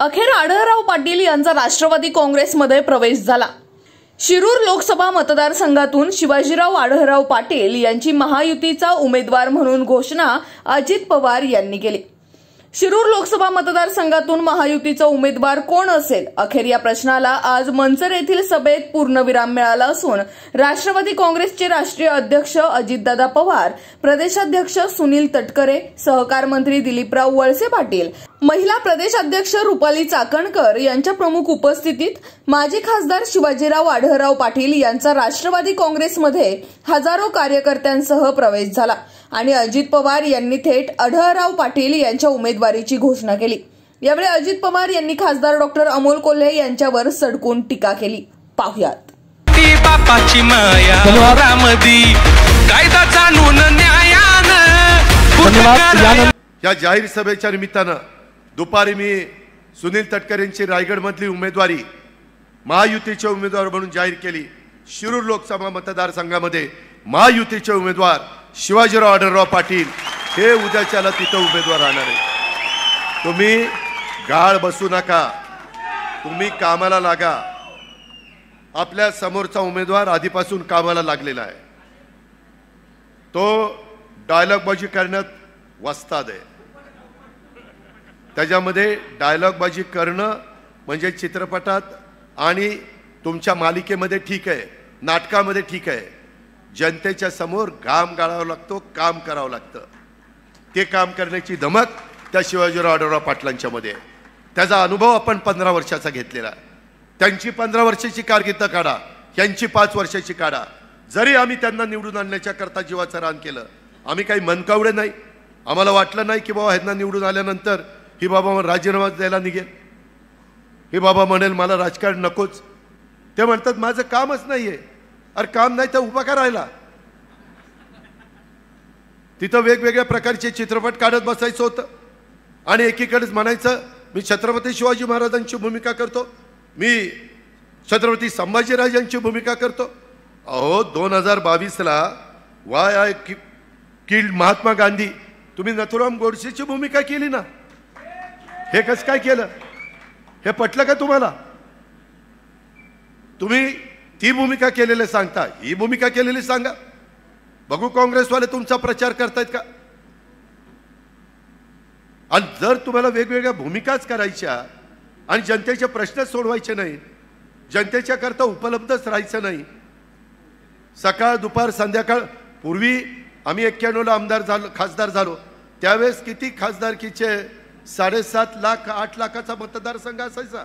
अखेर आढळराव पाटील यांचा राष्ट्रवादी काँग्रेसमध्ये प्रवेश झाला। शिरूर लोकसभा मतदारसंघातून शिवाजीराव आढळराव पाटील यांची महायुतीचा उमेदवार म्हणून घोषणा अजित पवार यांनी केली। शिरूर लोकसभा मतदारसंघातून महायुतीचा उमेदवार कोण असेल, अखेर या प्रश्नाला आज मंचर येथील सभेत पूर्णविराम मिळाला असून राष्ट्रवादी काँग्रेसचे राष्ट्रीय अध्यक्ष अजितदादा पवार, प्रदेशाध्यक्ष सुनील तटकरे, सहकार मंत्री दिलीपराव वळसे पाटील, महिला प्रदेशाध्यक्ष रुपाली चाकणकर यांच्या प्रमुख उपस्थितीत माजी खासदार शिवाजीराव आढळराव पाटील यांचा राष्ट्रवादी काँग्रेसमध्ये हजारो कार्यकर्त्यांसह प्रवेश झाला आणि अजित पवार यांनी थेट आढळराव पाटील यांच्या उमेदवारीची घोषणा केली। यावेळी अजित पवार यांनी खासदार डॉक्टर अमोल कोल्हे यांच्यावर सडकून टीका केली। पाहुयात। बापाची माया कायदा जाणून न्यायानं या जाहीर सभेच्या निमित्तानं दुपारी मी सुनील तटकरे यांची रायगडमधली उमेदवारी महायुतीचे उमेदवार म्हणून जाहीर केली। शिरूर लोकसभा मतदारसंघामध्ये महायुतीचे उमेदवार शिवाजीराव आढळराव पाटील हे उद्याच्याला तिथं उमेदवार राहणार आहे। तुम्ही गाळ बसू नका, तुम्ही कामाला लागा। आपल्या समोरचा उमेदवार आधीपासून कामाला लागलेला आहे, तो डायलॉगबाजी करण्यात वस्ताद आहे। त्याच्यामध्ये डायलॉगबाजी करणं म्हणजे चित्रपटात आणि तुमच्या मालिकेमध्ये ठीक आहे, नाटकामध्ये ठीक आहे, जनतेच्या समोर घाम गाळावा लागतो, काम करावं लागतं। ते काम करण्याची धमक त्या शिवाजीराव आढळराव पाटलांच्या मध्ये आहे। त्याचा अनुभव आपण 15 वर्षाचा घेतलेला आहे। त्यांची 15 वर्षाची कारकीर्द काढा, यांची 5 वर्षाची काढा। जरी आम्ही त्यांना निवडून आणण्याच्या करता जीवाचं रान केलं, आम्ही काही मनकावडे नाही। आम्हाला वाटलं नाही की बाबा ह्यांना निवडून आल्यानंतर ही बाबा राजीनामा द्यायला निघेल, हे बाबा म्हणेल मला राजकारण नकोच। ते म्हणतात माझं कामच नाहीये। अरे काम नाही तर उभा का राहिला? तिथं वेगवेगळ्या प्रकारचे चित्रपट काढत बसायचं होतं आणि एकीकडेच म्हणायचं मी छत्रपती शिवाजी महाराजांची भूमिका करतो, मी छत्रपती संभाजीराजांची भूमिका करतो। अहो 2022ला why I killed Mahatma Gandhi, तुम्ही नथुराम गोडसेची भूमिका केली ना। हे कसं काय केलं? हे पटलं का तुम्हाला? तुम्ही ती भूमिका केलेली सांगता, ही भूमिका केलेली सांगा, बघू काँग्रेसवाले तुमचा प्रचार करतायत का? आणि जर तुम्हाला वेगवेगळ्या भूमिकाच करायच्या आणि जनतेचे प्रश्न सोडवायचे नाही, जनतेच्या करता उपलब्धच राहायचं नाही, सकाळ दुपार संध्याकाळ। पूर्वी आम्ही 91ला आमदार झालो, खासदार झालो, त्यावेळेस किती खासदारकीचे 7.5 लाख 8 लाखाचा मतदारसंघ असायचा।